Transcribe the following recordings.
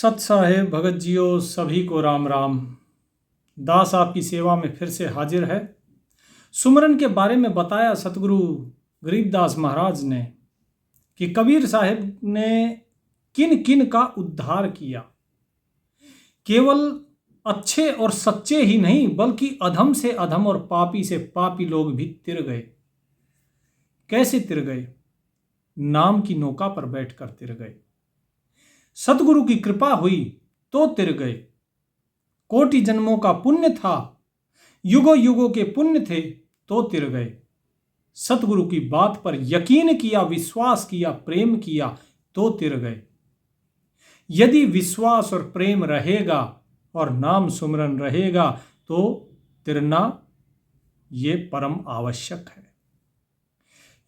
सत साहेब भगत जियो सभी को राम राम। दास आपकी सेवा में फिर से हाजिर है। सुमरन के बारे में बताया सतगुरु गरीबदास महाराज ने कि कबीर साहब ने किन किन का उद्धार किया। केवल अच्छे और सच्चे ही नहीं बल्कि अधम से अधम और पापी से पापी लोग भी तिर गए। कैसे तिर गए? नाम की नौका पर बैठकर तिर गए। सतगुरु की कृपा हुई तो तिर गए। कोटि जन्मों का पुण्य था, युगों युगों के पुण्य थे तो तिर गए। सतगुरु की बात पर यकीन किया, विश्वास किया, प्रेम किया तो तिर गए। यदि विश्वास और प्रेम रहेगा और नाम सुमरन रहेगा तो तिरना ये परम आवश्यक है।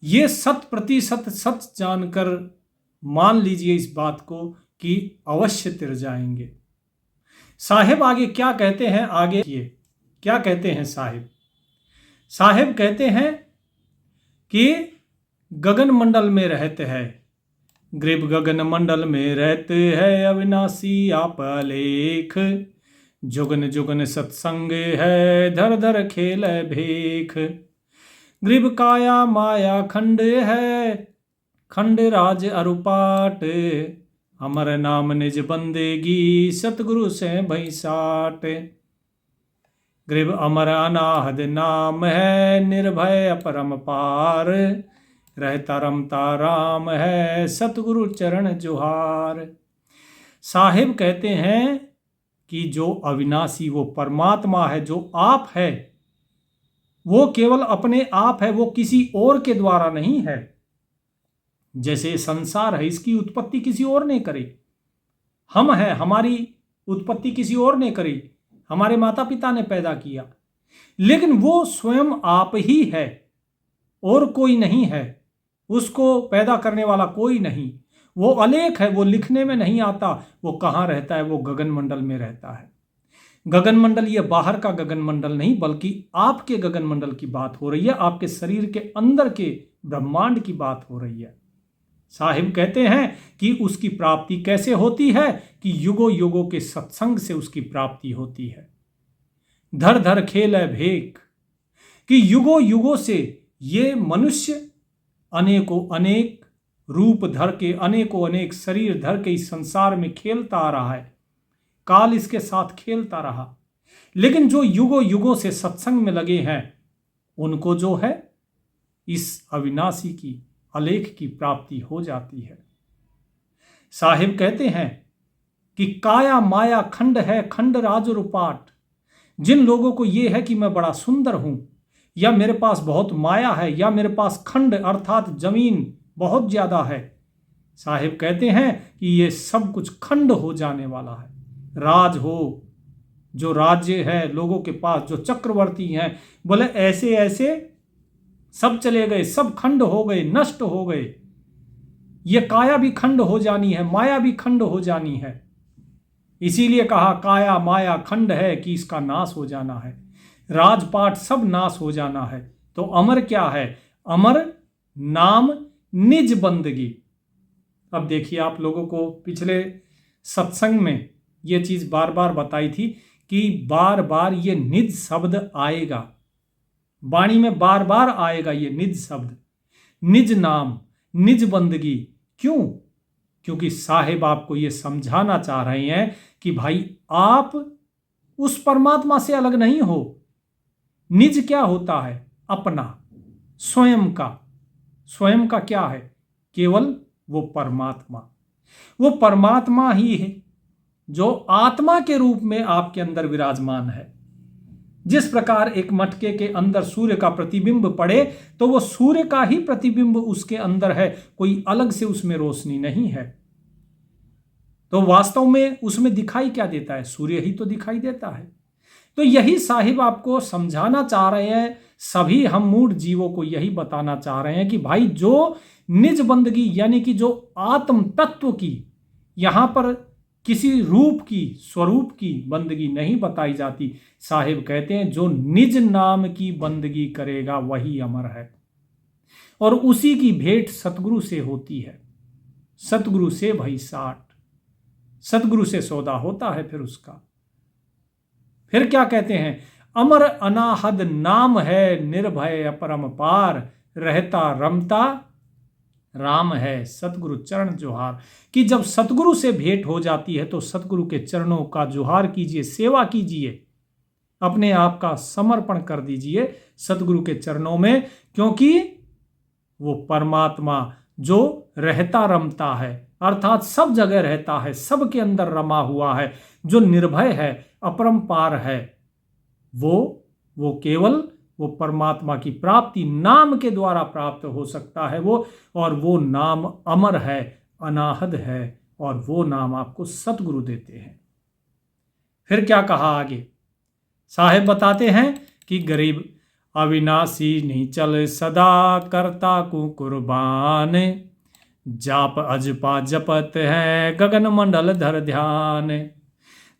ये 100% सच जानकर मान लीजिए इस बात को कि अवश्य तिर जाएंगे। साहेब आगे क्या कहते हैं? आगे क्या कहते हैं साहेब? साहेब कहते हैं कि गगन मंडल में रहते हैं, ग्रीब गगन मंडल में रहते हैं, अविनाशी आप लेख, जुगन जुगन सत्संग है, धर धर खेल भेख, ग्रीब काया माया खंड है, खंड राज अरुपाट, अमर नाम निज बंदेगी, सतगुरु से भई साट, ग्रीब अमर अनाहद नाम है, निर्भय अपरम पार, रहता रमता राम है, सतगुरु चरण जुहार। साहिब कहते हैं कि जो अविनाशी वो परमात्मा है, जो आप है, वो केवल अपने आप है, वो किसी और के द्वारा नहीं है। जैसे संसार है, इसकी उत्पत्ति किसी और ने करी। हम हैं, हमारी उत्पत्ति किसी और ने करी, हमारे माता पिता ने पैदा किया, लेकिन वो स्वयं आप ही है और कोई नहीं है। उसको पैदा करने वाला कोई नहीं। वो अलेख है, वो लिखने में नहीं आता। वो कहाँ रहता है? वो गगन मंडल में रहता है। गगन मंडल ये बाहर का गगन मंडल नहीं बल्कि आपके गगन मंडल की बात हो रही है, आपके शरीर के अंदर के ब्रह्मांड की बात हो रही है। साहिब कहते हैं कि उसकी प्राप्ति कैसे होती है? कि युगों युगों के सत्संग से उसकी प्राप्ति होती है। धर धर खेल है भेक, कि युगों युगों से ये मनुष्य अनेकों अनेक रूप धर के, अनेकों अनेक शरीर धर के इस संसार में खेलता आ रहा है। काल इसके साथ खेलता रहा, लेकिन जो युगों युगों से सत्संग में लगे हैं उनको जो है इस अविनाशी की, अलेख की प्राप्ति हो जाती है। साहिब कहते हैं कि काया माया खंड है, खंड राज रूपाट। जिन लोगों को यह है कि मैं बड़ा सुंदर हूं, या मेरे पास बहुत माया है, या मेरे पास खंड अर्थात जमीन बहुत ज्यादा है, साहिब कहते हैं कि ये सब कुछ खंड हो जाने वाला है। राज हो, जो राज्य है लोगों के पास, जो चक्रवर्ती हैं, बोले ऐसे ऐसे सब चले गए, सब खंड हो गए, नष्ट हो गए। ये काया भी खंड हो जानी है, माया भी खंड हो जानी है। इसीलिए कहा काया माया खंड है कि इसका नाश हो जाना है। राजपाट सब नाश हो जाना है। तो अमर क्या है? अमर नाम निज बंदगी। अब देखिए, आप लोगों को पिछले सत्संग में यह चीज बार बार बताई थी कि बार बार ये निज शब्द आएगा, वाणी में बार बार आएगा ये निज शब्द, निज नाम, निज बंदगी। क्यों? क्योंकि साहिब आपको ये समझाना चाह रहे हैं कि भाई आप उस परमात्मा से अलग नहीं हो। निज क्या होता है? अपना, स्वयं का। स्वयं का क्या है? केवल वो परमात्मा। वो परमात्मा ही है जो आत्मा के रूप में आपके अंदर विराजमान है। जिस प्रकार एक मटके के अंदर सूर्य का प्रतिबिंब पड़े तो वो सूर्य का ही प्रतिबिंब उसके अंदर है, कोई अलग से उसमें रोशनी नहीं है। तो वास्तव में उसमें दिखाई क्या देता है? सूर्य ही तो दिखाई देता है। तो यही साहिब आपको समझाना चाह रहे हैं, सभी हम मूढ़ जीवों को यही बताना चाह रहे हैं कि भाई जो निज बंदगी यानी कि जो आत्म तत्व की, यहां पर किसी रूप की, स्वरूप की बंदगी नहीं बताई जाती। साहिब कहते हैं जो निज नाम की बंदगी करेगा वही अमर है, और उसी की भेंट सतगुरु से होती है। सतगुरु से भई साट। सतगुरु से सौदा होता है फिर उसका। फिर क्या कहते हैं, अमर अनाहद नाम है, निर्भय अपरंपार, रहता रमता राम है, सतगुरु चरण जोहार। कि जब सतगुरु से भेंट हो जाती है तो सतगुरु के चरणों का जोहार कीजिए, सेवा कीजिए, अपने आप का समर्पण कर दीजिए सतगुरु के चरणों में, क्योंकि वो परमात्मा जो रहता रमता है, अर्थात सब जगह रहता है, सबके अंदर रमा हुआ है, जो निर्भय है, अपरंपार है, वो केवल वो परमात्मा की प्राप्ति नाम के द्वारा प्राप्त हो सकता है वो, और वो नाम अमर है, अनाहद है, और वो नाम आपको सतगुरु देते हैं। फिर क्या कहा आगे, साहेब बताते हैं कि गरीब अविनाशी निचल सदा, करता को कुर्बान, जाप अजपा जपत है, गगन मंडल धर ध्यान।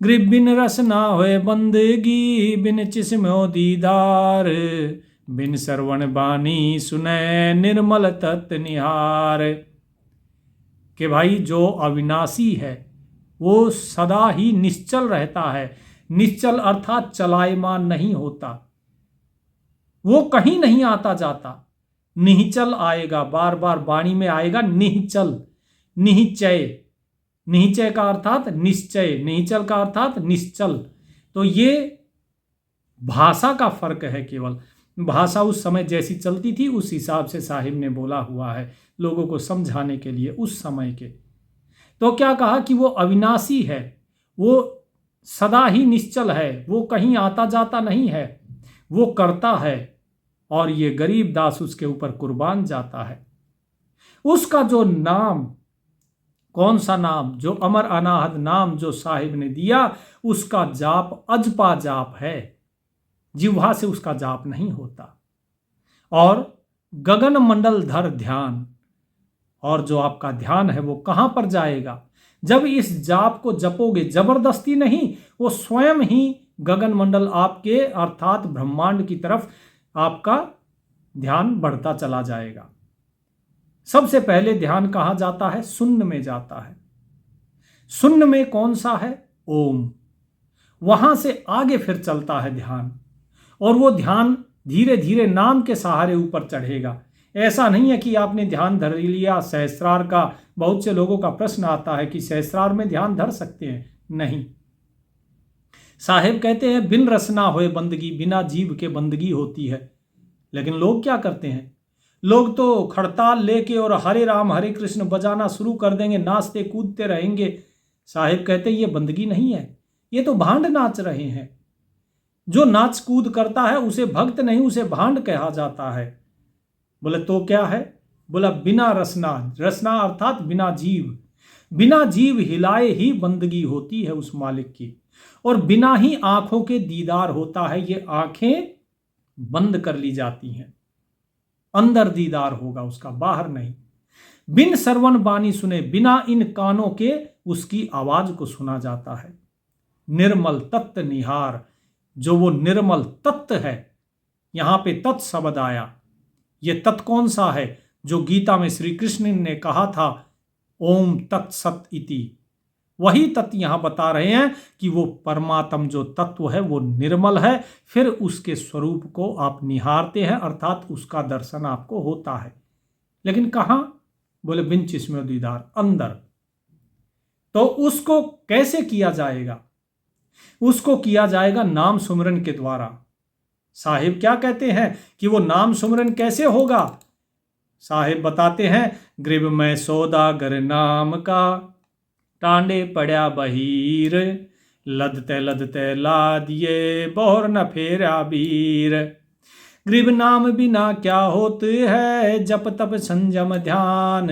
गरीब बिन रस ना होए बंदगी, बिन चिस्म्यो दीदार, बिन श्रवण बानी सुने, निर्मल तत् निहार। कि भाई जो अविनाशी है वो सदा ही निश्चल रहता है। निश्चल अर्थात चलायमान नहीं होता, वो कहीं नहीं आता जाता, निश्चल आएगा, बार बार वाणी में आएगा निश्चल, निश्चय, निश्चय का अर्थात निश्चय, निश्चल का अर्थात निश्चल। तो ये भाषा का फर्क है, केवल भाषा उस समय जैसी चलती थी उस हिसाब से साहिब ने बोला हुआ है लोगों को समझाने के लिए उस समय के। तो क्या कहा कि वो अविनाशी है, वो सदा ही निश्चल है, वो कहीं आता जाता नहीं है, वो करता है, और ये गरीब दास उसके ऊपर कुर्बान जाता है। उसका जो नाम, कौन सा नाम, जो अमर अनाहद नाम जो साहिब ने दिया, उसका जाप अजपा जाप है, जिह्वा से उसका जाप नहीं होता। और गगन मंडल धर ध्यान, और जो आपका ध्यान है वो कहां पर जाएगा, जब इस जाप को जपोगे, जबरदस्ती नहीं, वो स्वयं ही गगन मंडल आपके अर्थात ब्रह्मांड की तरफ आपका ध्यान बढ़ता चला जाएगा। सबसे पहले ध्यान कहां जाता है, शून्य में जाता है। शून्य में कौन सा है, ओम, वहां से आगे फिर चलता है ध्यान, और वो ध्यान धीरे धीरे नाम के सहारे ऊपर चढ़ेगा। ऐसा नहीं है कि आपने ध्यान धर लिया सहस्त्रार का। बहुत से लोगों का प्रश्न आता है कि सहस्त्रार में ध्यान धर सकते हैं, नहीं। साहेब कहते हैं बिन रसना होए बंदगी, बिना जीव के बंदगी होती है। लेकिन लोग क्या करते हैं, लोग तो खड़ताल लेके और हरे राम हरे कृष्ण बजाना शुरू कर देंगे, नाचते कूदते रहेंगे। साहेब कहते हैं ये बंदगी नहीं है, ये तो भांड नाच रहे हैं। जो नाच कूद करता है उसे भक्त नहीं, उसे भांड कहा जाता है। बोले तो क्या है, बोला बिना रसना, रसना अर्थात बिना जीव, बिना जीव हिलाए ही बंदगी होती है उस मालिक की, और बिना ही आंखों के दीदार होता है। ये आंखें बंद कर ली जाती हैं, अंदर दीदार होगा उसका, बाहर नहीं। बिन श्रवण बानी सुने, बिना इन कानों के उसकी आवाज को सुना जाता है। निर्मल तत्व निहार, जो वो निर्मल तत्व है, यहां पे तत् शब्द आया। ये तत् कौन सा है, जो गीता में श्री कृष्ण ने कहा था ओम तत्सत इति, वही तत्व यहां बता रहे हैं कि वो परमात्म जो तत्व है वो निर्मल है। फिर उसके स्वरूप को आप निहारते हैं, अर्थात उसका दर्शन आपको होता है। लेकिन कहां, बोले बिन चिस्मे दीदार, अंदर। तो उसको कैसे किया जाएगा, उसको किया जाएगा नाम सुमरन के द्वारा। साहिब क्या कहते हैं कि वो नाम सुमरन कैसे होगा। साहिब बताते हैं ग्रीब में सौदागर नाम का, टांडे पड़ा बहीर, लदते लदते ला दिए बोर न फेरा बीर। ग्रीब नाम बिना क्या होते है, जप तप संयम ध्यान,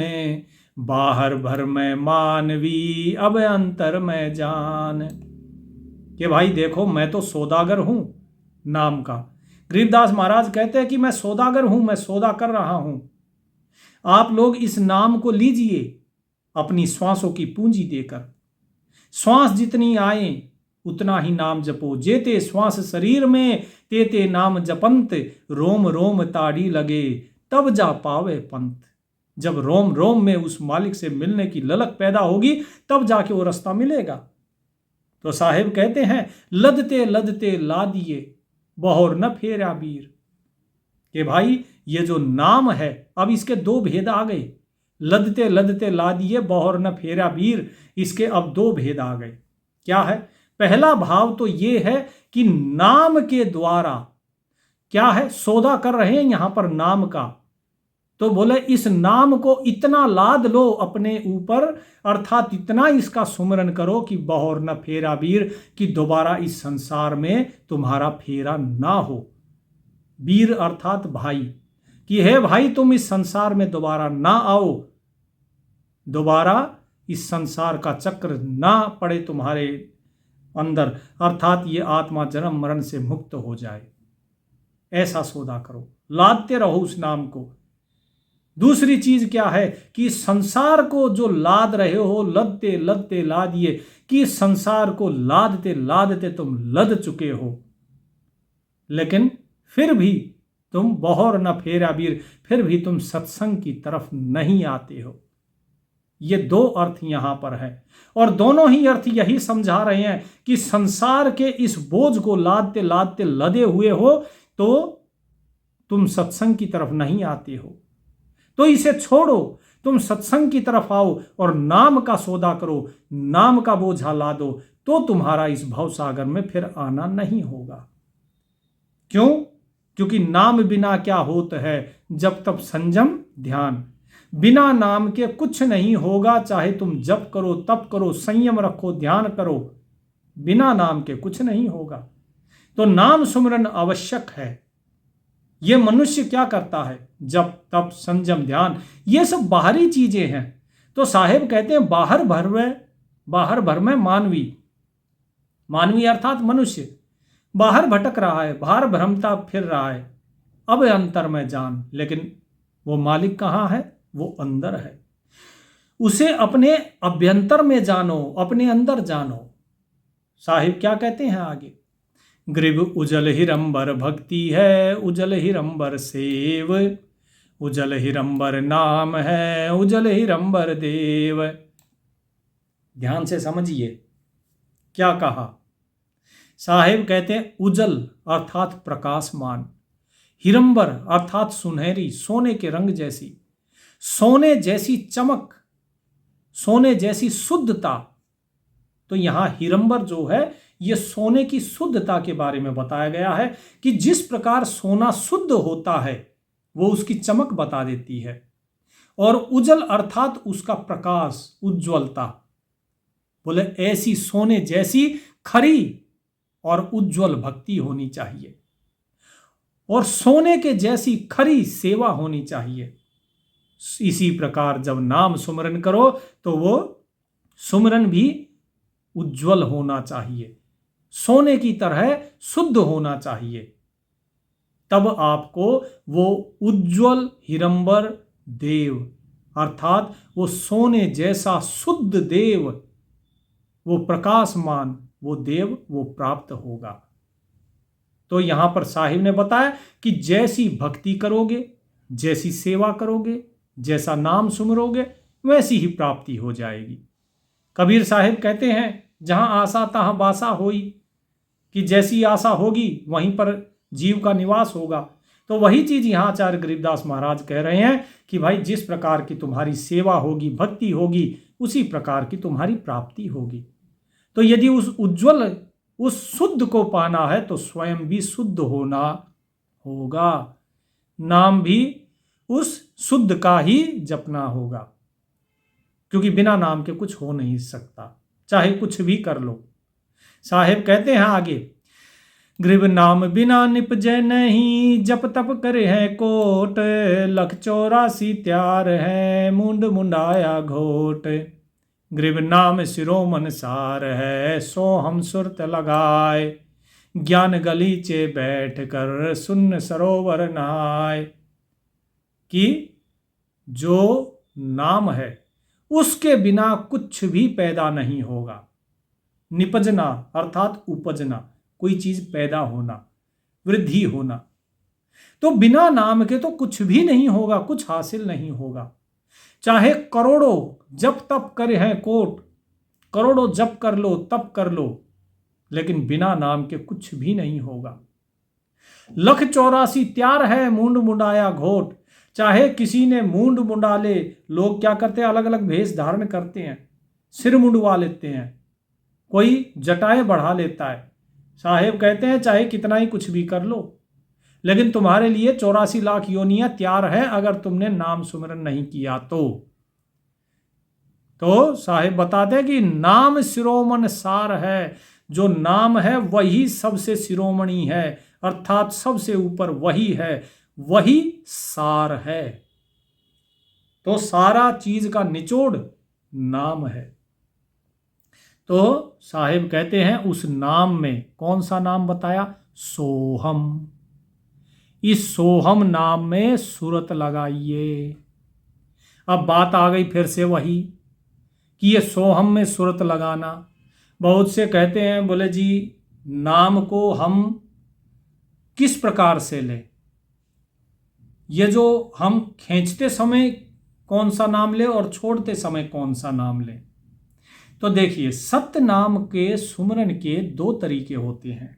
बाहर भर में मानवी अब अंतर में जान। कि भाई देखो मैं तो सौदागर हूं नाम का। गरीबदास महाराज कहते हैं कि मैं सौदागर हूं, मैं सौदा कर रहा हूं। आप लोग इस नाम को लीजिए अपनी श्वासों की पूंजी देकर, श्वास जितनी आए उतना ही नाम जपो। जेते श्वास शरीर में तेते नाम जपंत, रोम रोम ताड़ी लगे तब जा पावे पंत। जब रोम रोम में उस मालिक से मिलने की ललक पैदा होगी तब जाके वो रास्ता मिलेगा। तो साहिब कहते हैं, लदते लदते ला दिए बहोर न फेरा बीर, कि भाई ये जो नाम है, अब इसके दो भेद आ गए। लदते लदते ला दिए बहोर न फेरा बीर, इसके अब दो भेद आ गए। क्या है? पहला भाव तो ये है कि नाम के द्वारा क्या है, सौदा कर रहे हैं यहां पर नाम का। तो बोले इस नाम को इतना लाद लो अपने ऊपर, अर्थात इतना इसका सुमरन करो कि बहोर न फेरा बीर, कि दोबारा इस संसार में तुम्हारा फेरा ना हो। बीर अर्थात भाई, कि हे भाई तुम इस संसार में दोबारा ना आओ, दोबारा इस संसार का चक्र ना पड़े तुम्हारे अंदर, अर्थात ये आत्मा जन्म मरण से मुक्त हो जाए। ऐसा सौदा करो, लादते रहो उस नाम को। दूसरी चीज क्या है कि संसार को जो लाद रहे हो, लदते लदते ला दिए, कि संसार को लादते लादते तुम लद चुके हो, लेकिन फिर भी तुम बहोर न फेरा बीर, फिर भी तुम सत्संग की तरफ नहीं आते हो। ये दो अर्थ यहां पर है, और दोनों ही अर्थ यही समझा रहे हैं कि संसार के इस बोझ को लादते लादते लदे हुए हो तो तुम सत्संग की तरफ नहीं आते हो। तो इसे छोड़ो, तुम सत्संग की तरफ आओ और नाम का सौदा करो, नाम का बोझा ला दो, तो तुम्हारा इस भवसागर में फिर आना नहीं होगा। क्यों? क्योंकि नाम बिना क्या होता है, जब तब संयम ध्यान, बिना नाम के कुछ नहीं होगा। चाहे तुम जप करो, तप करो, संयम रखो, ध्यान करो, बिना नाम के कुछ नहीं होगा। तो नाम सुमरन आवश्यक है। यह मनुष्य क्या करता है? जप तप संयम ध्यान, ये सब बाहरी चीजें हैं। तो साहेब कहते हैं बाहर भर में मानवी, मानवी अर्थात मनुष्य बाहर भटक रहा है, बाहर भ्रमता फिर रहा है, अब अंतर में जान। लेकिन वो मालिक कहाँ है? वो अंदर है। उसे अपने अभ्यंतर में जानो, अपने अंदर जानो। साहिब क्या कहते हैं आगे? ग्रीव उजल हिरंबर भक्ति है, उजल हिरंबर सेव, उजल हिरंबर नाम है, उजल हिरंबर देव। ध्यान से समझिए क्या कहा। साहिब कहते हैं उजल अर्थात प्रकाशमान, हिरंबर अर्थात सुनहरी, सोने के रंग जैसी, सोने जैसी चमक, सोने जैसी शुद्धता। तो यहां हिरंबर जो है यह सोने की शुद्धता के बारे में बताया गया है कि जिस प्रकार सोना शुद्ध होता है वो उसकी चमक बता देती है। और उजल अर्थात उसका प्रकाश, उज्ज्वलता। बोले ऐसी सोने जैसी खरी और उज्ज्वल भक्ति होनी चाहिए, और सोने के जैसी खरी सेवा होनी चाहिए। इसी प्रकार जब नाम सुमरन करो तो वो सुमरन भी उज्ज्वल होना चाहिए, सोने की तरह शुद्ध होना चाहिए। तब आपको वो उज्ज्वल हिरंबर देव अर्थात वो सोने जैसा शुद्ध देव, वो प्रकाशमान वो देव वो प्राप्त होगा। तो यहां पर साहिब ने बताया कि जैसी भक्ति करोगे, जैसी सेवा करोगे, जैसा नाम सुमरोगे, वैसी ही प्राप्ति हो जाएगी। कबीर साहिब कहते हैं जहां आशा तहां बासा होई, कि जैसी आशा होगी वहीं पर जीव का निवास होगा। तो वही चीज यहां आचार्य गरीबदास महाराज कह रहे हैं कि भाई जिस प्रकार की तुम्हारी सेवा होगी, भक्ति होगी, उसी प्रकार की तुम्हारी प्राप्ति होगी। तो यदि उस उज्ज्वल, उस शुद्ध को पाना है तो स्वयं भी शुद्ध होना होगा, नाम भी उस शुद्ध का ही जपना होगा, क्योंकि बिना नाम के कुछ हो नहीं सकता, चाहे कुछ भी कर लो। साहेब कहते हैं आगे, ग्रीव नाम बिना निपजै नहीं, जप तप करे है कोट, लख 84 त्यार है, मुंड मुंडाया घोट। ग्रीव नाम शिरोमन सार है, सो हम सुरत लगाए, ज्ञान गलीचे बैठ कर सुन्न सरोवर नहाय। कि जो नाम है उसके बिना कुछ भी पैदा नहीं होगा। निपजना अर्थात उपजना, कोई चीज पैदा होना, वृद्धि होना। तो बिना नाम के तो कुछ भी नहीं होगा, कुछ हासिल नहीं होगा। चाहे करोड़ों जप तप करे हैं कोट, करोड़ों जप कर लो तप कर लो, लेकिन बिना नाम के कुछ भी नहीं होगा। 184 त्यार है मूंड मुंडाया घोट, चाहे किसी ने मूंड मुंडा ले, लोग क्या करते हैं, अलग अलग भेष धारण करते हैं, सिर मुंडवा लेते हैं, कोई जटाएं बढ़ा लेता है। साहेब कहते हैं चाहे कितना ही कुछ भी कर लो, लेकिन तुम्हारे लिए 84 लाख योनियां तैयार है अगर तुमने नाम सुमिरन नहीं किया तो साहेब बताते हैं कि नाम शिरोमण सार है, जो नाम है वही सबसे शिरोमणि है, अर्थात सबसे ऊपर वही है, वही सार है। तो सारा चीज का निचोड़ नाम है। तो साहेब कहते हैं उस नाम में, कौन सा नाम बताया, सोहम। इस सोहम नाम में सूरत लगाइए। अब बात आ गई फिर से वही कि ये सोहम में सूरत लगाना। बहुत से कहते हैं, बोले जी नाम को हम किस प्रकार से लें, ये जो हम खींचते समय कौन सा नाम ले और छोड़ते समय कौन सा नाम ले। तो देखिए, सत्य नाम के सुमरन के 2 तरीके होते हैं।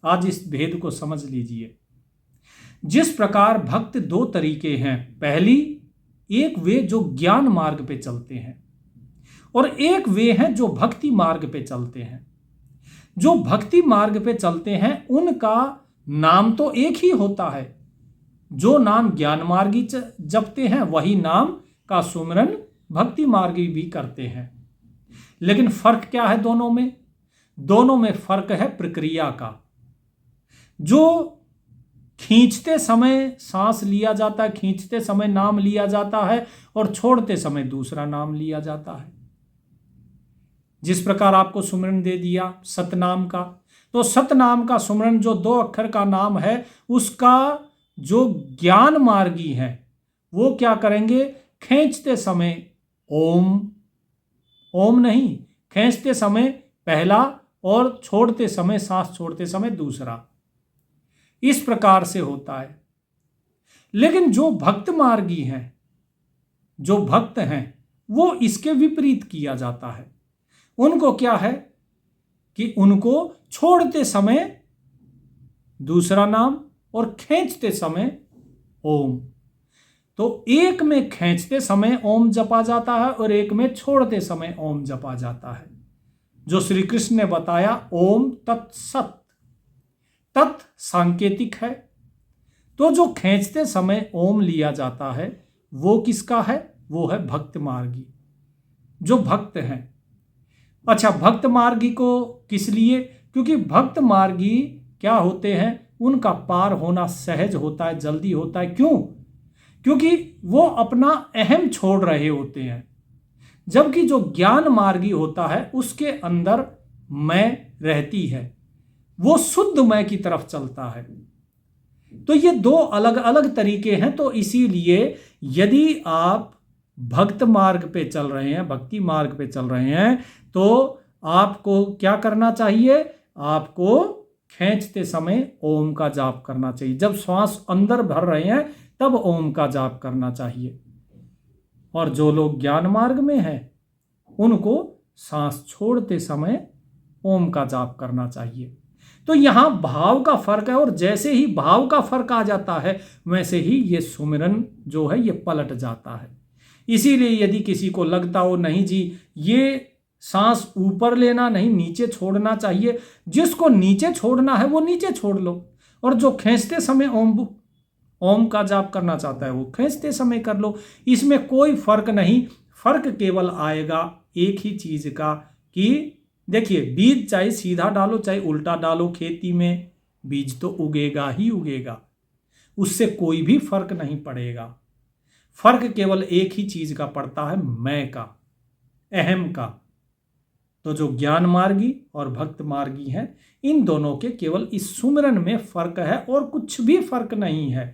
आज इस भेद को समझ लीजिए। जिस प्रकार भक्त 2 तरीके हैं, पहली एक वे जो ज्ञान मार्ग पे चलते हैं और एक वे हैं जो भक्ति मार्ग पे चलते हैं। जो भक्ति मार्ग पे चलते हैं उनका नाम तो एक ही होता है। जो नाम ज्ञान मार्गी जपते हैं वही नाम का सुमरन भक्ति मार्गी भी करते हैं। लेकिन फर्क क्या है दोनों में? दोनों में फर्क है प्रक्रिया का। जो खींचते समय सांस लिया जाता है, खींचते समय नाम लिया जाता है और छोड़ते समय दूसरा नाम लिया जाता है। जिस प्रकार आपको सुमरन दे दिया सतनाम का, तो सतनाम का सुमरन जो 2 अक्षर का नाम है, उसका जो ज्ञान मार्गी है वो क्या करेंगे, खींचते समय ओम, ओम नहीं, खींचते समय पहला और छोड़ते समय, सांस छोड़ते समय दूसरा, इस प्रकार से होता है। लेकिन जो भक्त मार्गी हैं, जो भक्त हैं, वो इसके विपरीत किया जाता है। उनको क्या है कि उनको छोड़ते समय दूसरा नाम और खींचते समय ओम। तो एक में खींचते समय ओम जपा जाता है और एक में छोड़ते समय ओम जपा जाता है। जो श्री कृष्ण ने बताया ओम तत्सत, तत् सांकेतिक है। तो जो खींचते समय ओम लिया जाता है वो किसका है? वो है भक्त मार्गी, जो भक्त हैं। अच्छा, भक्त मार्गी को किस लिए? क्योंकि भक्त मार्गी क्या होते हैं, उनका पार होना सहज होता है, जल्दी होता है। क्यों? क्योंकि वो अपना अहम छोड़ रहे होते हैं। जबकि जो ज्ञान मार्गी होता है उसके अंदर मैं रहती है, वो शुद्ध मैं की तरफ चलता है। तो ये 2 अलग अलग तरीके हैं। तो इसीलिए यदि आप भक्त मार्ग पे चल रहे हैं, भक्ति मार्ग पे चल रहे हैं, तो आपको क्या करना चाहिए? आपको खींचते समय ओम का जाप करना चाहिए। जब श्वास अंदर भर रहे हैं तब ओम का जाप करना चाहिए। और जो लोग ज्ञान मार्ग में हैं उनको सांस छोड़ते समय ओम का जाप करना चाहिए। तो यहां भाव का फर्क है, और जैसे ही भाव का फर्क आ जाता है वैसे ही ये सुमिरन जो है ये पलट जाता है। इसीलिए यदि किसी को लगता हो नहीं जी ये सांस ऊपर लेना नहीं नीचे छोड़ना चाहिए, जिसको नीचे छोड़ना है वो नीचे छोड़ लो, और जो खींचते समय ओम का जाप करना चाहता है वो खींचते समय कर लो। इसमें कोई फर्क नहीं। फर्क केवल आएगा एक ही चीज का कि देखिए, बीज चाहे सीधा डालो चाहे उल्टा डालो, खेती में बीज तो उगेगा ही उगेगा, उससे कोई भी फर्क नहीं पड़ेगा। फर्क केवल एक ही चीज का पड़ता है, मैं का, अहम का। तो जो ज्ञान मार्गी और भक्त मार्गी हैं, इन दोनों के केवल इस सुमिरन में फर्क है और कुछ भी फर्क नहीं है।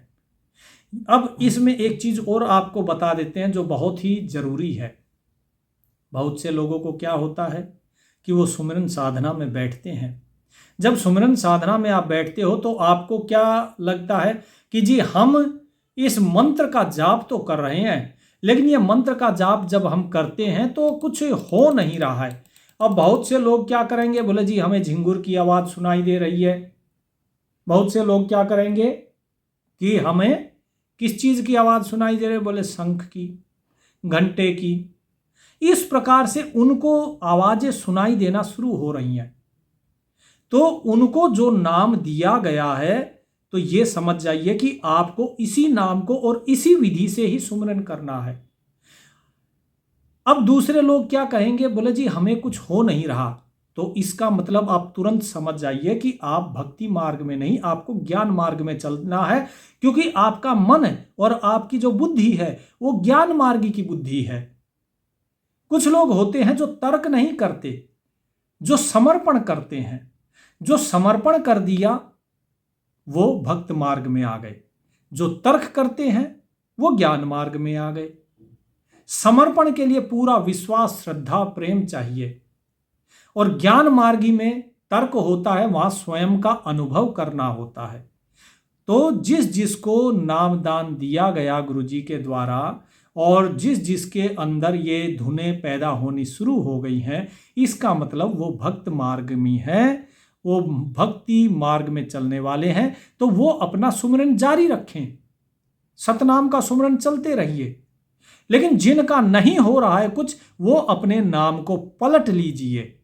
अब इसमें एक चीज और आपको बता देते हैं जो बहुत ही जरूरी है। बहुत से लोगों को क्या होता है कि वो सुमिरन साधना में बैठते हैं। जब सुमिरन साधना में आप बैठते हो तो आपको क्या लगता है कि जी हम इस मंत्र का जाप तो कर रहे हैं, लेकिन ये मंत्र का जाप जब हम करते हैं तो कुछ हो नहीं रहा है। अब बहुत से लोग क्या करेंगे, बोले जी हमें झिंगुर की आवाज़ सुनाई दे रही है। बहुत से लोग क्या करेंगे कि हमें किस चीज़ की आवाज़ सुनाई दे रही है, बोले शंख की, घंटे की। इस प्रकार से उनको आवाज़ें सुनाई देना शुरू हो रही हैं। तो उनको जो नाम दिया गया है तो ये समझ जाइए कि आपको इसी नाम को और इसी विधि से ही सुमिरन करना है। अब दूसरे लोग क्या कहेंगे, बोले जी हमें कुछ हो नहीं रहा, तो इसका मतलब आप तुरंत समझ जाइए कि आप भक्ति मार्ग में नहीं, आपको ज्ञान मार्ग में चलना है। क्योंकि आपका मन और आपकी जो बुद्धि है वो ज्ञान मार्गी की बुद्धि है। कुछ लोग होते हैं जो तर्क नहीं करते, जो समर्पण करते हैं। जो समर्पण कर दिया वो भक्त मार्ग में आ गए, जो तर्क करते हैं वो ज्ञान मार्ग में आ गए। समर्पण के लिए पूरा विश्वास, श्रद्धा, प्रेम चाहिए। और ज्ञान मार्गी में तर्क होता है, वहां स्वयं का अनुभव करना होता है। तो जिस जिसको नामदान दिया गया गुरु जी के द्वारा और जिस जिसके अंदर ये धुनें पैदा होनी शुरू हो गई हैं, इसका मतलब वो भक्त मार्ग में है, वो भक्ति मार्ग में चलने वाले हैं। तो वो अपना सुमिरन जारी रखें, सतनाम का सुमिरन चलते रहिए। लेकिन जिनका नहीं हो रहा है कुछ, वो अपने नाम को पलट लीजिए।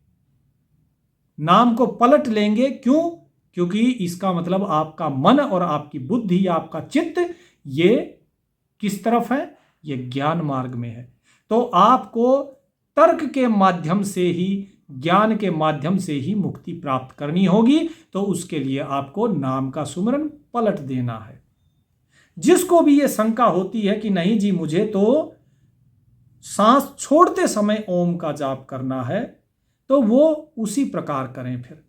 नाम को पलट लेंगे, क्यों? क्योंकि इसका मतलब आपका मन और आपकी बुद्धि, आपका चित्त ये किस तरफ है? ये ज्ञान मार्ग में है। तो आपको तर्क के माध्यम से ही, ज्ञान के माध्यम से ही मुक्ति प्राप्त करनी होगी। तो उसके लिए आपको नाम का सुमिरन पलट देना है। जिसको भी ये शंका होती है कि नहीं जी मुझे तो सांस छोड़ते समय ओम का जाप करना है, तो वो उसी प्रकार करें फिर।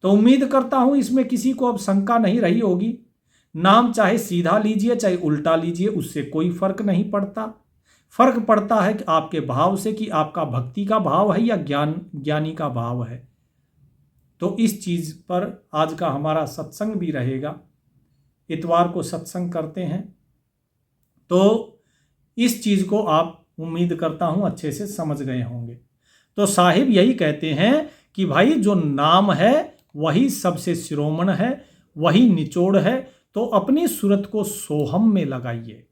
तो उम्मीद करता हूं इसमें किसी को अब शंका नहीं रही होगी। नाम चाहे सीधा लीजिए चाहे उल्टा लीजिए, उससे कोई फर्क नहीं पड़ता। फर्क पड़ता है कि आपके भाव से, कि आपका भक्ति का भाव है या ज्ञानी का भाव है। तो इस चीज पर आज का हमारा सत्संग भी रहेगा। इतवार को सत्संग करते हैं, तो इस चीज को आप उम्मीद करता हूं अच्छे से समझ गए होंगे। तो साहिब यही कहते हैं कि भाई जो नाम है वही सबसे शिरोमण है, वही निचोड़ है। तो अपनी सूरत को सोहम में लगाइए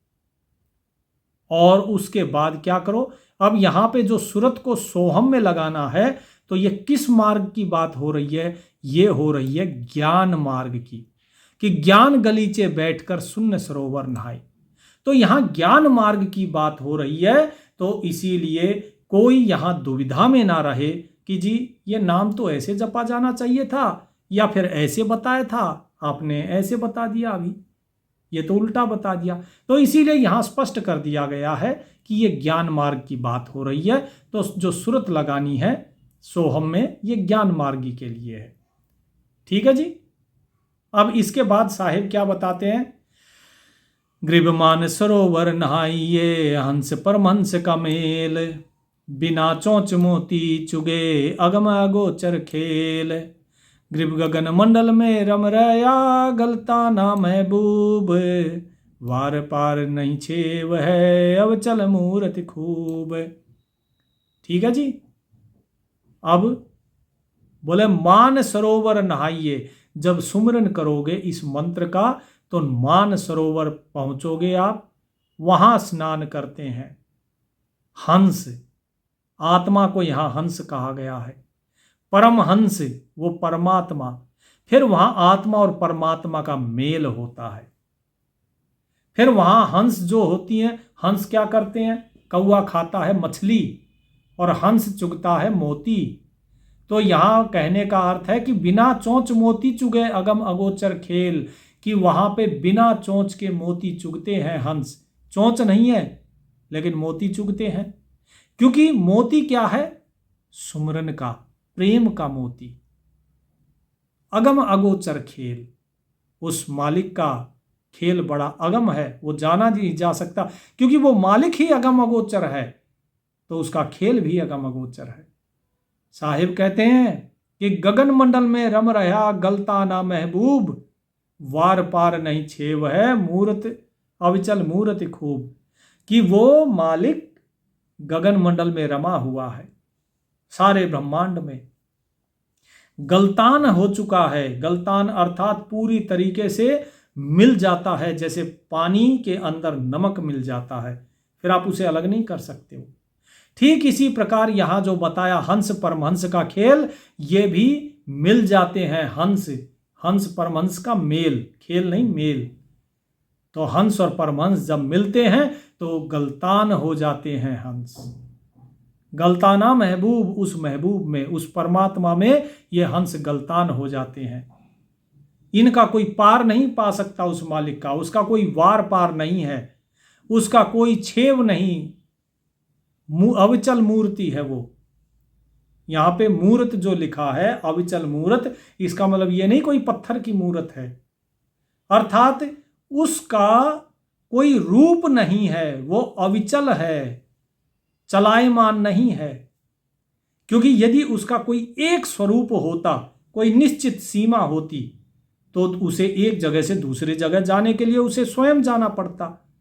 और उसके बाद क्या करो। अब यहां पे जो सूरत को सोहम में लगाना है, तो ये किस मार्ग की बात हो रही है? ये हो रही है ज्ञान मार्ग की, कि ज्ञान गलीचे बैठकर शून्य सरोवर नहाए। तो यहां ज्ञान मार्ग की बात हो रही है। तो इसीलिए कोई यहां दुविधा में ना रहे कि जी ये नाम तो ऐसे जपा जाना चाहिए था या फिर ऐसे बताया था, आपने ऐसे बता दिया, अभी ये तो उल्टा बता दिया। तो इसीलिए यहां स्पष्ट कर दिया गया है कि ये ज्ञान मार्ग की बात हो रही है। तो जो सूरत लगानी है सोहम में, ये ज्ञान मार्गी के लिए है। ठीक है जी। अब इसके बाद साहिब क्या बताते हैं? ग्रीबमान सरोवर नहाइये, हंस परमहंस का मेल, बिना चोंच मोती चुगे अगम अगोचर खेल, ग्रीब गगन मंडल में रम रया, गलता ना महबूब, वार पार नहीं छेव है, अब चल मूरत खूब। ठीक है जी। अब बोले मान सरोवर नहाइए। जब सुमिरन करोगे इस मंत्र का तो मान सरोवर पहुंचोगे आप, वहां स्नान करते हैं। हंस, आत्मा को यहां हंस कहा गया है। परमहंस वो परमात्मा, फिर वहां आत्मा और परमात्मा का मेल होता है। फिर वहां हंस जो होती हैं, हंस क्या करते हैं? कौवा खाता है मछली और हंस चुगता है मोती। तो यहां कहने का अर्थ है कि बिना चोंच मोती चुगे अगम अगोचर खेल, कि वहां पे बिना चोंच के मोती चुगते हैं हंस। चोंच नहीं है लेकिन मोती चुगते हैं। क्योंकि मोती क्या है? सुमरन का, प्रेम का मोती। अगम अगोचर खेल, उस मालिक का खेल बड़ा अगम है, वो जाना नहीं जा सकता। क्योंकि वो मालिक ही अगम अगोचर है तो उसका खेल भी अगम अगोचर है। साहिब कहते हैं कि गगन मंडल में रम रहा, गलता ना महबूब, वार पार नहीं छेव है, मूरत अविचल मूरत खूब। कि वो मालिक गगन मंडल में रमा हुआ है, सारे ब्रह्मांड में गलतान हो चुका है। गलतान अर्थात पूरी तरीके से मिल जाता है, जैसे पानी के अंदर नमक मिल जाता है, फिर आप उसे अलग नहीं कर सकते हो। ठीक इसी प्रकार यहां जो बताया हंस परमहंस का खेल, ये भी मिल जाते हैं। हंस परमहंस का मेल, खेल नहीं मेल। तो हंस और परमहंस जब मिलते हैं तो गलतान हो जाते हैं हंस। गलताना महबूब, उस महबूब में, उस परमात्मा में ये हंस गलतान हो जाते हैं। इनका कोई पार नहीं पा सकता उस मालिक का, उसका कोई वार पार नहीं है, उसका कोई छेव नहीं। अविचल मूर्ति है वो। यहां पे मूर्त जो लिखा है अविचल मूर्त, इसका मतलब ये नहीं कोई पत्थर की मूर्त है, अर्थात उसका कोई रूप नहीं है, वो अविचल है, चलायमान नहीं है। क्योंकि यदि उसका कोई एक स्वरूप होता, कोई निश्चित सीमा होती, तो उसे एक जगह से दूसरी जगह जाने के लिए उसे स्वयं जाना पड़ता,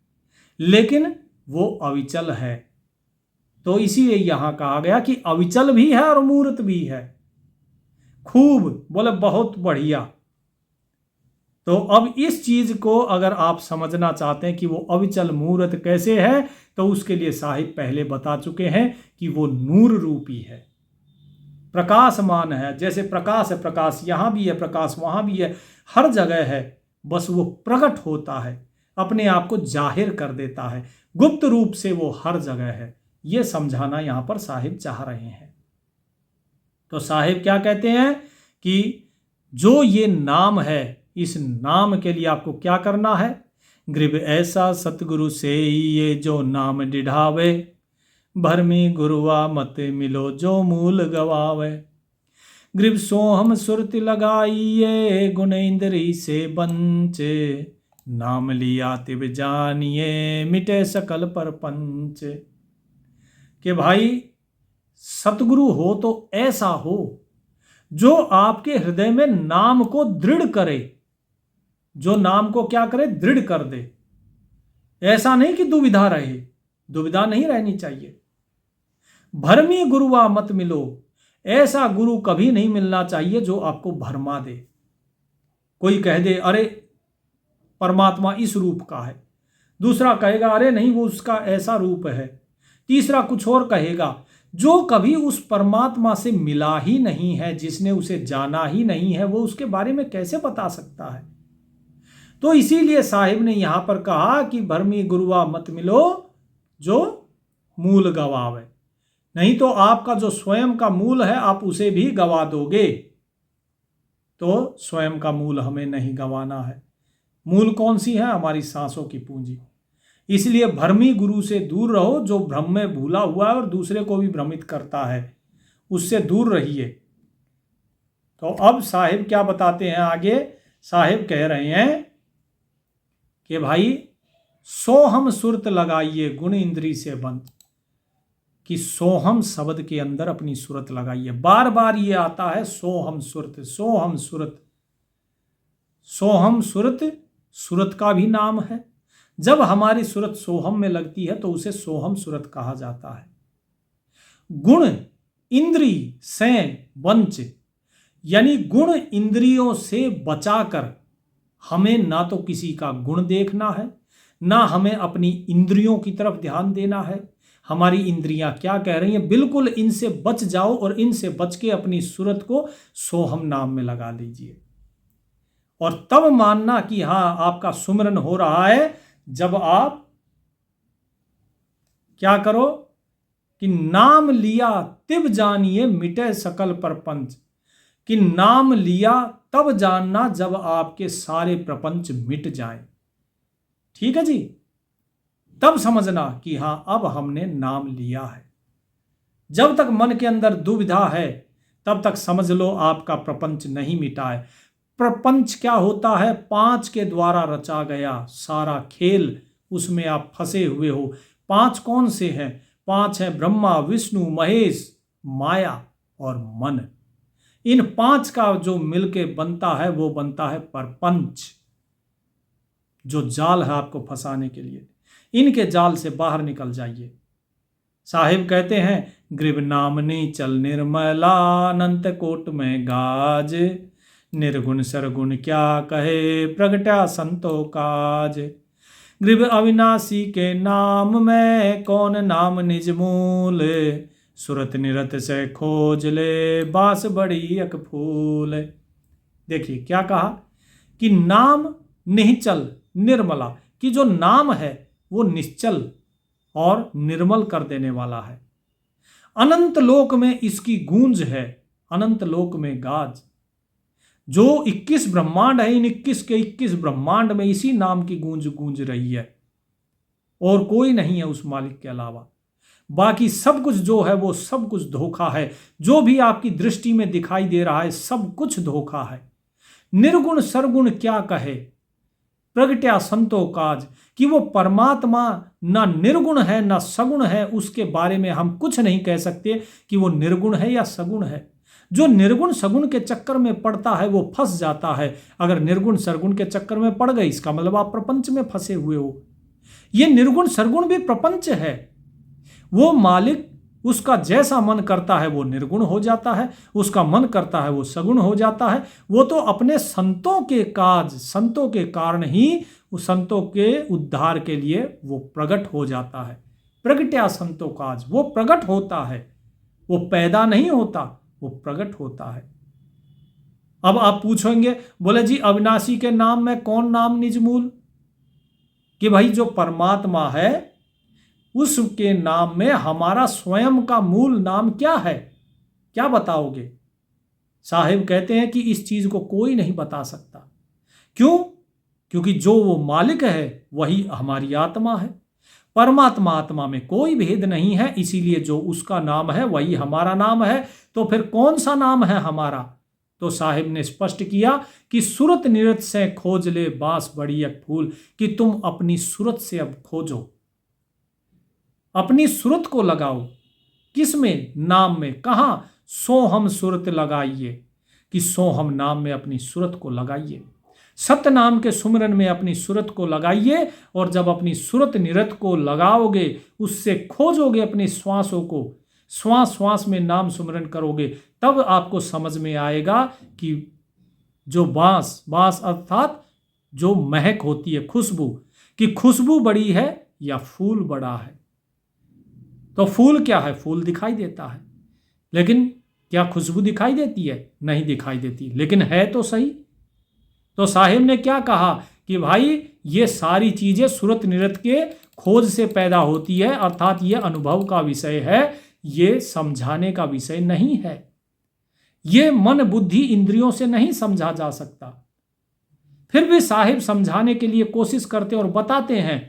लेकिन वो अविचल है। तो इसीलिए यहां कहा गया कि अविचल भी है और मूर्त भी है। खूब बोले, बहुत बढ़िया। तो अब इस चीज को अगर आप समझना चाहते हैं कि वो अविचल मूर्त कैसे है, तो उसके लिए साहिब पहले बता चुके हैं कि वो नूर रूपी है, प्रकाशमान है। जैसे प्रकाश है, प्रकाश यहां भी है, प्रकाश वहां भी है, हर जगह है। बस वो प्रकट होता है, अपने आप को जाहिर कर देता है, गुप्त रूप से वो हर जगह है। ये समझाना यहां पर साहिब चाह रहे हैं। तो साहिब क्या कहते हैं कि जो ये नाम है, इस नाम के लिए आपको क्या करना है? गृभ ऐसा सतगुरु से ये जो नाम डिढ़ावे, भरमी गुरुआ मत मिलो जो मूल गवावे। गृभ सोहम सुरति लगाइए, गुणेंद्री से बंचे, नाम लिया तिब जानिए, मिटे सकल पर पंच। कि भाई सतगुरु हो तो ऐसा हो जो आपके हृदय में नाम को दृढ़ करे, जो नाम को क्या करे? दृढ़ कर दे। ऐसा नहीं कि दुविधा रहे, दुविधा नहीं रहनी चाहिए। भरमी गुरुआ मत मिलो, ऐसा गुरु कभी नहीं मिलना चाहिए जो आपको भरमा दे। कोई कह दे अरे परमात्मा इस रूप का है, दूसरा कहेगा अरे नहीं वो उसका ऐसा रूप है, तीसरा कुछ और कहेगा। जो कभी उस परमात्मा से मिला ही नहीं है, जिसने उसे जाना ही नहीं है, वो उसके बारे में कैसे बता सकता है? तो इसीलिए साहिब ने यहां पर कहा कि भरमी गुरुआ मत मिलो जो मूल गवावे। नहीं तो आपका जो स्वयं का मूल है आप उसे भी गवा दोगे। तो स्वयं का मूल हमें नहीं गंवाना है। मूल कौन सी है? हमारी सांसों की पूंजी। इसलिए भ्रमी गुरु से दूर रहो, जो भ्रम में भूला हुआ है और दूसरे को भी भ्रमित करता है, उससे दूर रहिए। तो अब साहिब क्या बताते हैं आगे? साहिब कह रहे हैं कि भाई सोहम सुरत लगाइए, गुण इंद्री से बंद। कि सोहम शब्द के अंदर अपनी सुरत लगाइए। बार बार ये आता है सोहम सुरत, सोहम सुरत। सोहम सुरत सुरत का भी नाम है। जब हमारी सुरत सोहम में लगती है तो उसे सोहम सुरत कहा जाता है। गुण इंद्री से वंच, यानी गुण इंद्रियों से बचाकर हमें ना तो किसी का गुण देखना है, ना हमें अपनी इंद्रियों की तरफ ध्यान देना है। हमारी इंद्रियां क्या कह रही हैं, बिल्कुल इनसे बच जाओ और इनसे बच के अपनी सूरत को सोहम नाम में लगा लीजिए। और तब मानना कि हां आपका सुमरन हो रहा है जब आप क्या करो कि नाम लिया तिब जानिए मिटे सकल प्रपंच। कि नाम लिया तब जानना जब आपके सारे प्रपंच मिट जाएं। ठीक है जी, तब समझना कि हां अब हमने नाम लिया है। जब तक मन के अंदर दुविधा है तब तक समझ लो आपका प्रपंच नहीं मिटा है। प्रपंच क्या होता है? पांच के द्वारा रचा गया सारा खेल, उसमें आप फंसे हुए हो। पांच कौन से हैं? पांच हैं ब्रह्मा, विष्णु, महेश, माया और मन। इन पांच का जो मिलके बनता है वो बनता है प्रपंच, जो जाल है आपको फंसाने के लिए। इनके जाल से बाहर निकल जाइए। साहिब कहते हैं, ग्रीब नामनी चल निर्मला, अनंत कोट में गाज, निर्गुण सरगुण क्या कहे, प्रगटा संतो काज। ग्रीब अविनाशी के नाम में, कौन नाम निज मूल, सुरत निरत से खोज ले, बास बड़ी अक फूल। देखिए क्या कहा कि नाम निश्चल निर्मला, कि जो नाम है वो निश्चल और निर्मल कर देने वाला है। अनंत लोक में इसकी गूंज है, अनंत लोक में गाज। जो 21 ब्रह्मांड है, इन 21 के 21 ब्रह्मांड में इसी नाम की गूंज गूंज रही है, और कोई नहीं है उस मालिक के अलावा। बाकी सब कुछ जो है वो सब कुछ धोखा है। जो भी आपकी दृष्टि में दिखाई दे रहा है सब कुछ धोखा है। निर्गुण सरगुण क्या कहे, प्रगट्या संतो काज, कि वो परमात्मा ना निर्गुण है ना सगुण है, उसके बारे में हम कुछ नहीं कह सकते कि वो निर्गुण है या सगुण है। जो निर्गुण सगुण के चक्कर में पड़ता है वो फंस जाता है। अगर निर्गुण सरगुण के चक्कर में पड़ गए, इसका मतलब आप प्रपंच में फंसे हुए हो। ये निर्गुण सरगुण भी प्रपंच है। वो मालिक, उसका जैसा मन करता है वो निर्गुण हो जाता है, उसका मन करता है वो सगुण हो जाता है। वो तो अपने संतों के काज, संतों के कारण ही उस संतों के उद्धार के लिए वो प्रकट हो जाता है। प्रगट्या संतो काज, वो प्रकट होता है, वो पैदा नहीं होता, वो प्रकट होता है। अब आप पूछेंगे, बोले जी अविनाशी के नाम में कौन नाम निज मूल, कि भाई जो परमात्मा है उसके नाम में हमारा स्वयं का मूल नाम क्या है, क्या बताओगे? साहिब कहते हैं कि इस चीज को कोई नहीं बता सकता। क्यों? क्योंकि जो वो मालिक है वही हमारी आत्मा है। परमात्मा आत्मा में कोई भेद नहीं है, इसीलिए जो उसका नाम है वही हमारा नाम है। तो फिर कौन सा नाम है हमारा? तो साहिब ने स्पष्ट किया कि सूरत निरत से खोज ले, बास बड़ी एक फूल, कि तुम अपनी सूरत से अब खोजो, अपनी सूरत को लगाओ। किस में? नाम में। कहां? सो हम सूरत लगाइए, कि सो हम नाम में अपनी सूरत को लगाइए। सत्य नाम के सुमिरन में अपनी सूरत को लगाइए, और जब अपनी सूरत निरत को लगाओगे, उससे खोजोगे अपनी श्वासों को, श्वास श्वास में नाम सुमिरन करोगे, तब आपको समझ में आएगा कि जो बांस, बांस अर्थात जो महक होती है, खुशबू, कि खुशबू बड़ी है या फूल बड़ा है। तो फूल क्या है? फूल दिखाई देता है, लेकिन क्या खुशबू दिखाई देती है? नहीं दिखाई देती, लेकिन है तो सही। तो साहिब ने क्या कहा कि भाई ये सारी चीजें सूरत निरत के खोज से पैदा होती है, अर्थात ये अनुभव का विषय है, ये समझाने का विषय नहीं है। ये मन बुद्धि इंद्रियों से नहीं समझा जा सकता। फिर भी साहिब समझाने के लिए कोशिश करते और बताते हैं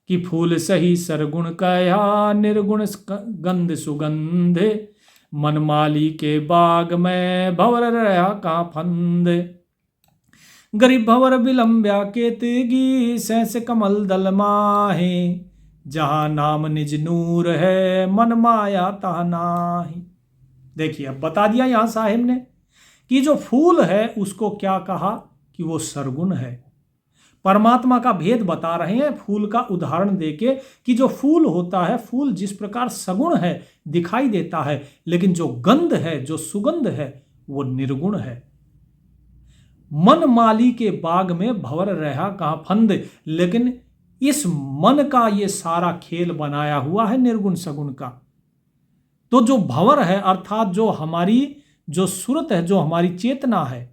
कि फूल सही सरगुण कया, निर्गुण गंध सुगंध, मनमाली के बाग में भंवर रहा का फंद। गरीब भंवर विलंब्या केतगी, सहस कमल दल माहे, जहां नाम निज नूर है, मन माया तह नाही। देखिए अब बता दिया यहां साहिब ने कि जो फूल है उसको क्या कहा कि वो सरगुण है। परमात्मा का भेद बता रहे हैं फूल का उदाहरण देके, कि जो फूल होता है, फूल जिस प्रकार सगुण है, दिखाई देता है, लेकिन जो गंध है, जो सुगंध है, वो निर्गुण है। मन माली के बाग में भंवर रहा कहां फंद, लेकिन इस मन का ये सारा खेल बनाया हुआ है निर्गुण सगुण का। तो जो भंवर है, अर्थात जो हमारी जो सूरत है, जो हमारी चेतना है,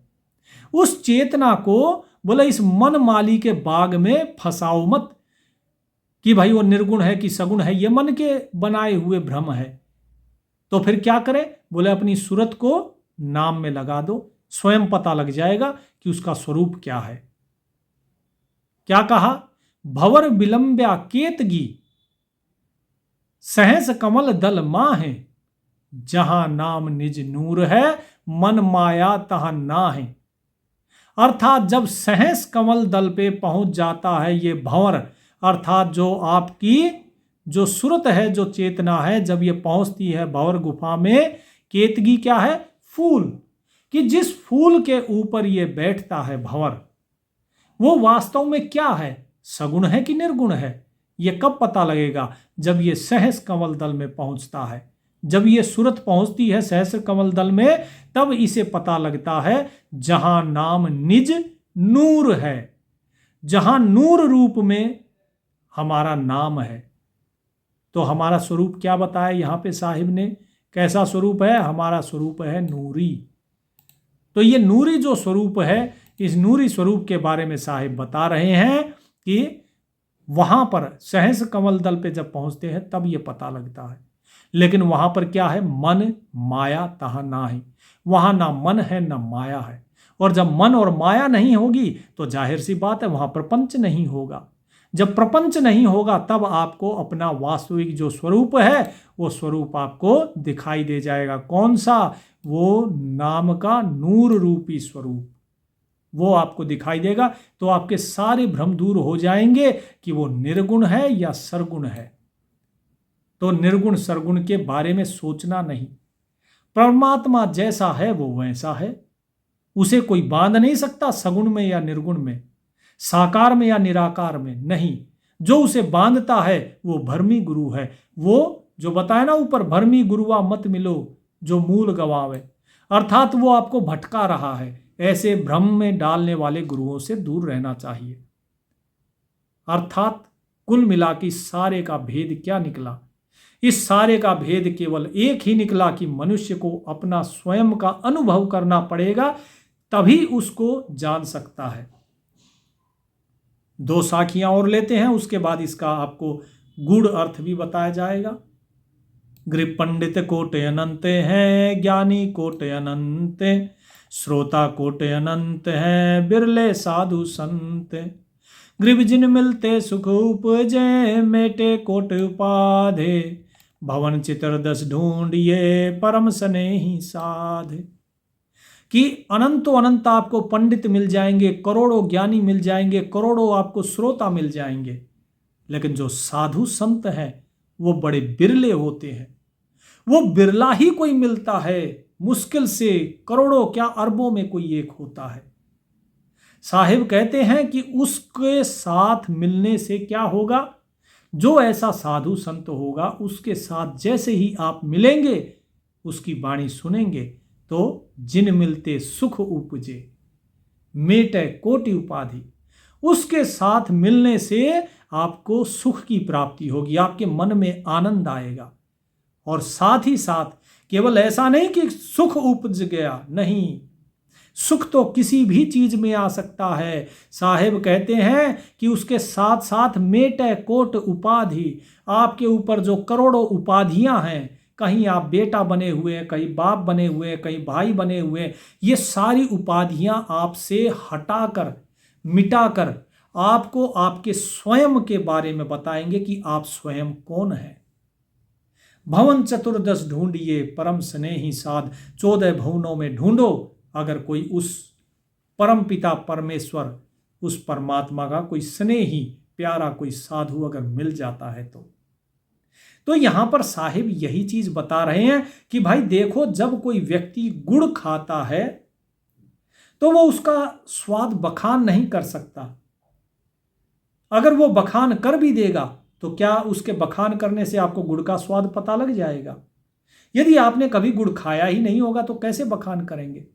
उस चेतना को बोला इस मन माली के बाग में फंसाओ मत, कि भाई वो निर्गुण है कि सगुण है, ये मन के बनाए हुए भ्रम है। तो फिर क्या करें? बोले अपनी सूरत को नाम में लगा दो, स्वयं पता लग जाएगा कि उसका स्वरूप क्या है। क्या कहा? भंवर विलंब्या केतगी, सहस कमल दल माहे, जहां नाम निज नूर है, मन माया तह नाहे। अर्थात जब सहस कमल दल पे पहुंच जाता है ये भंवर, अर्थात जो आपकी जो सूरत है, जो चेतना है, जब ये पहुंचती है भंवर गुफा में, केतगी क्या है? फूल, कि जिस फूल के ऊपर ये बैठता है भंवर, वो वास्तव में क्या है? सगुण है कि निर्गुण है? ये कब पता लगेगा? जब ये सहस्र कमल दल में पहुंचता है, जब ये सूरत पहुंचती है सहस्र कमल दल में, तब इसे पता लगता है जहां नाम निज नूर है, जहां नूर रूप में हमारा नाम है। तो हमारा स्वरूप क्या बताया यहां पे साहिब ने? कैसा स्वरूप है? हमारा स्वरूप है नूरी। तो ये नूरी जो स्वरूप है, इस नूरी स्वरूप के बारे में साहिब बता रहे हैं कि वहां पर सहस्र कमल दल पे जब पहुंचते हैं तब ये पता लगता है। लेकिन वहां पर क्या है? मन माया तहा ना है, वहां ना मन है ना माया है। और जब मन और माया नहीं होगी तो जाहिर सी बात है वहां प्रपंच नहीं होगा। जब प्रपंच नहीं होगा तब आपको अपना वास्तविक जो स्वरूप है वो स्वरूप आपको दिखाई दे जाएगा। कौन सा? वो नाम का नूर रूपी स्वरूप, वो आपको दिखाई देगा। तो आपके सारे भ्रम दूर हो जाएंगे कि वो निर्गुण है या सरगुण है। तो निर्गुण सरगुण के बारे में सोचना नहीं। परमात्मा जैसा है वो वैसा है, उसे कोई बांध नहीं सकता सगुण में या निर्गुण में, साकार में या निराकार में नहीं। जो उसे बांधता है वो भरमी गुरु है। वो जो बताया ना ऊपर, भरमी गुरुआ मत मिलो जो मूल गवावे, अर्थात वो आपको भटका रहा है। ऐसे भ्रम में डालने वाले गुरुओं से दूर रहना चाहिए। अर्थात कुल मिला के सारे का भेद क्या निकला? इस सारे का भेद केवल एक ही निकला कि मनुष्य को अपना स्वयं का अनुभव करना पड़ेगा, तभी उसको जान सकता है। दो साखियां और लेते हैं, उसके बाद इसका आपको गूढ़ अर्थ भी बताया जाएगा। गृह पंडित कोटि अनंत हैं, ज्ञानी कोटि अनंत, श्रोता कोटि अनंत हैं, बिरले साधु संत। गृह जिन मिलते सुख उपजे, मेटे कोट उपाधे, भवन चित्रदस ढूंढिए, परम स्नेही साध। कि अनंतो अनंत आपको पंडित मिल जाएंगे, करोड़ों ज्ञानी मिल जाएंगे, करोड़ों आपको श्रोता मिल जाएंगे, लेकिन जो साधु संत हैं वो बड़े बिरले होते हैं। वो बिरला ही कोई मिलता है, मुश्किल से करोड़ों क्या अरबों में कोई एक होता है। साहिब कहते हैं कि उसके साथ मिलने से क्या होगा? जो ऐसा साधु संत होगा उसके साथ जैसे ही आप मिलेंगे, उसकी वाणी सुनेंगे, तो जिन मिलते सुख उपजे, मेटे कोटि उपाधि, उसके साथ मिलने से आपको सुख की प्राप्ति होगी, आपके मन में आनंद आएगा। और साथ ही साथ केवल ऐसा नहीं कि सुख उपज गया, नहीं, सुख तो किसी भी चीज में आ सकता है। साहिब कहते हैं कि उसके साथ साथ मेटे कोट उपाधि, आपके ऊपर जो करोड़ों उपाधियां हैं, कहीं आप बेटा बने हुए हैं, कहीं बाप बने हुए हैं, कहीं भाई बने हुए हैं, ये सारी उपाधियां आपसे हटाकर, मिटाकर आपको आपके स्वयं के बारे में बताएंगे कि आप स्वयं कौन है। भवन चतुर्दश ढूंढिए, परम स्नेही साध। 14 भवनों में ढूंढो, अगर कोई उस परम पिता परमेश्वर, उस परमात्मा का कोई स्नेही प्यारा कोई साधु अगर मिल जाता है तो यहां पर साहिब यही चीज बता रहे हैं कि भाई देखो, जब कोई व्यक्ति गुड़ खाता है तो वो उसका स्वाद बखान नहीं कर सकता। अगर वो बखान कर भी देगा तो क्या उसके बखान करने से आपको गुड़ का स्वाद पता लग जाएगा? यदि आपने कभी गुड़ खाया ही नहीं होगा तो कैसे बखान करेंगे?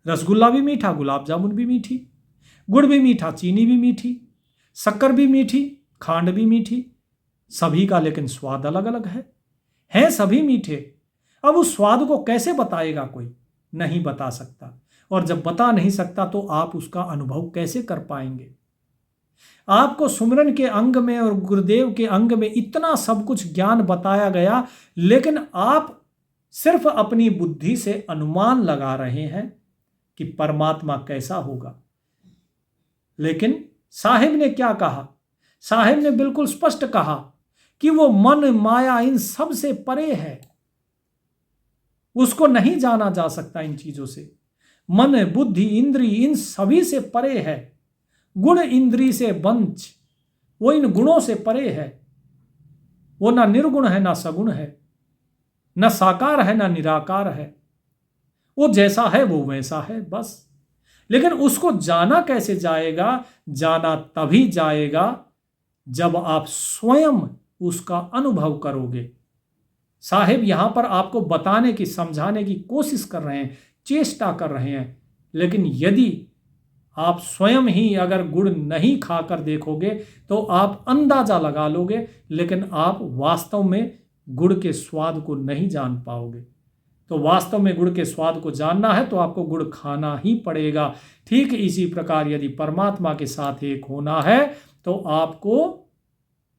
रसगुल्ला भी मीठा, गुलाब जामुन भी मीठी, गुड़ भी मीठा, चीनी भी मीठी, शक्कर भी मीठी, खांड भी मीठी, सभी का लेकिन स्वाद अलग अलग है सभी मीठे। अब उस स्वाद को कैसे बताएगा? कोई नहीं बता सकता। और जब बता नहीं सकता तो आप उसका अनुभव कैसे कर पाएंगे? आपको सुमरन के अंग में और गुरुदेव के अंग में इतना सब कुछ ज्ञान बताया गया, लेकिन आप सिर्फ अपनी बुद्धि से अनुमान लगा रहे हैं कि परमात्मा कैसा होगा। लेकिन साहिब ने क्या कहा? साहिब ने बिल्कुल स्पष्ट कहा कि वो मन माया इन सब से परे है, उसको नहीं जाना जा सकता इन चीजों से। मन बुद्धि इंद्री इन सभी से परे है, गुण इंद्री से वंच, वो इन गुणों से परे है। वो ना निर्गुण है ना सगुण है, न साकार है ना निराकार है, वो जैसा है वो वैसा है बस। लेकिन उसको जाना कैसे जाएगा? जाना तभी जाएगा जब आप स्वयं उसका अनुभव करोगे। साहिब यहाँ पर आपको बताने की, समझाने की कोशिश कर रहे हैं, चेष्टा कर रहे हैं, लेकिन यदि आप स्वयं ही अगर गुड़ नहीं खाकर देखोगे तो आप अंदाजा लगा लोगे, लेकिन आप वास्तव में गुड़ के स्वाद को नहीं जान पाओगे। तो वास्तव में गुड़ के स्वाद को जानना है तो आपको गुड़ खाना ही पड़ेगा। ठीक इसी प्रकार यदि परमात्मा के साथ एक होना है तो आपको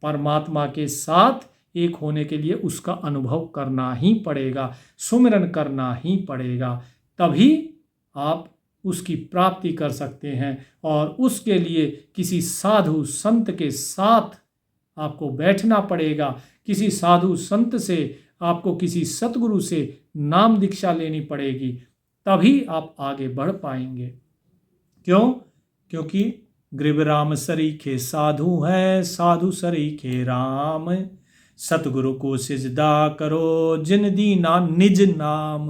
परमात्मा के साथ एक होने के लिए उसका अनुभव करना ही पड़ेगा, सुमिरन करना ही पड़ेगा, तभी आप उसकी प्राप्ति कर सकते हैं। और उसके लिए किसी साधु संत के साथ आपको बैठना पड़ेगा, किसी साधु संत से, आपको किसी सतगुरु से नाम दीक्षा लेनी पड़ेगी, तभी आप आगे बढ़ पाएंगे। क्यों? क्योंकि ग्रीवराम सरीखे साधु है, साधु सरीखे राम, सतगुरु को सिजदा करो जिन दीना निज नाम।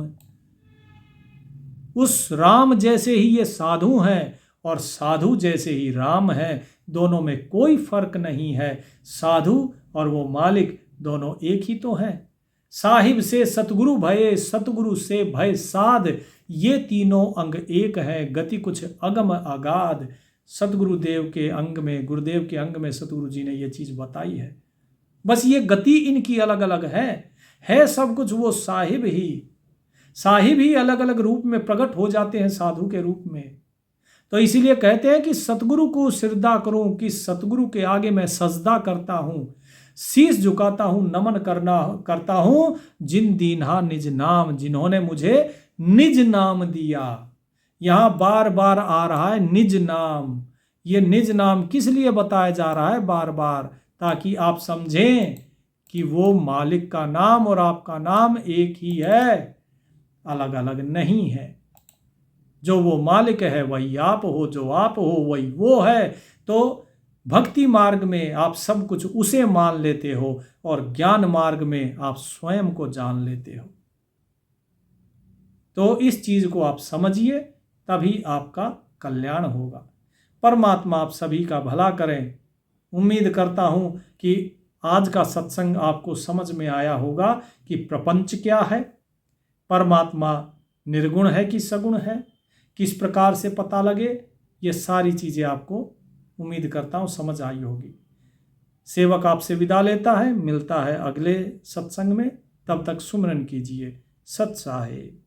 उस राम जैसे ही ये साधु हैं और साधु जैसे ही राम हैं, दोनों में कोई फर्क नहीं है। साधु और वो मालिक दोनों एक ही तो हैं। साहिब से सतगुरु भये, सतगुरु से भय साध, ये तीनों अंग एक हैं, गति कुछ अगम अगाध। सतगुरुदेव के अंग में, गुरुदेव के अंग में सतगुरु जी ने ये चीज़ बताई है। बस ये गति इनकी अलग अलग है सब कुछ वो साहिब ही अलग अलग रूप में प्रकट हो जाते हैं साधु के रूप में। तो इसीलिए कहते हैं कि सतगुरु को सिरदा करूं, कि सतगुरु के आगे मैं सजदा करता हूं, शीश झुकाता हूं, नमन करता हूं, जिन दीन्हा निज नाम, जिन्होंने मुझे निज नाम दिया। यहां बार बार आ रहा है निज नाम। ये निज नाम किस लिए बताया जा रहा है बार बार? ताकि आप समझें कि वो मालिक का नाम और आपका नाम एक ही है, अलग अलग नहीं है। जो वो मालिक है वही आप हो, जो आप हो वही वो है। तो भक्ति मार्ग में आप सब कुछ उसे मान लेते हो और ज्ञान मार्ग में आप स्वयं को जान लेते हो। तो इस चीज को आप समझिए, तभी आपका कल्याण होगा। परमात्मा आप सभी का भला करें। उम्मीद करता हूं कि आज का सत्संग आपको समझ में आया होगा कि प्रपंच क्या है, परमात्मा निर्गुण है कि सगुण है, किस प्रकार से पता लगे, ये सारी चीज़ें आपको उम्मीद करता हूँ समझ आई होगी। सेवक आपसे विदा लेता है, मिलता है अगले सत्संग में। तब तक सुमिरन कीजिए। सत साहिब।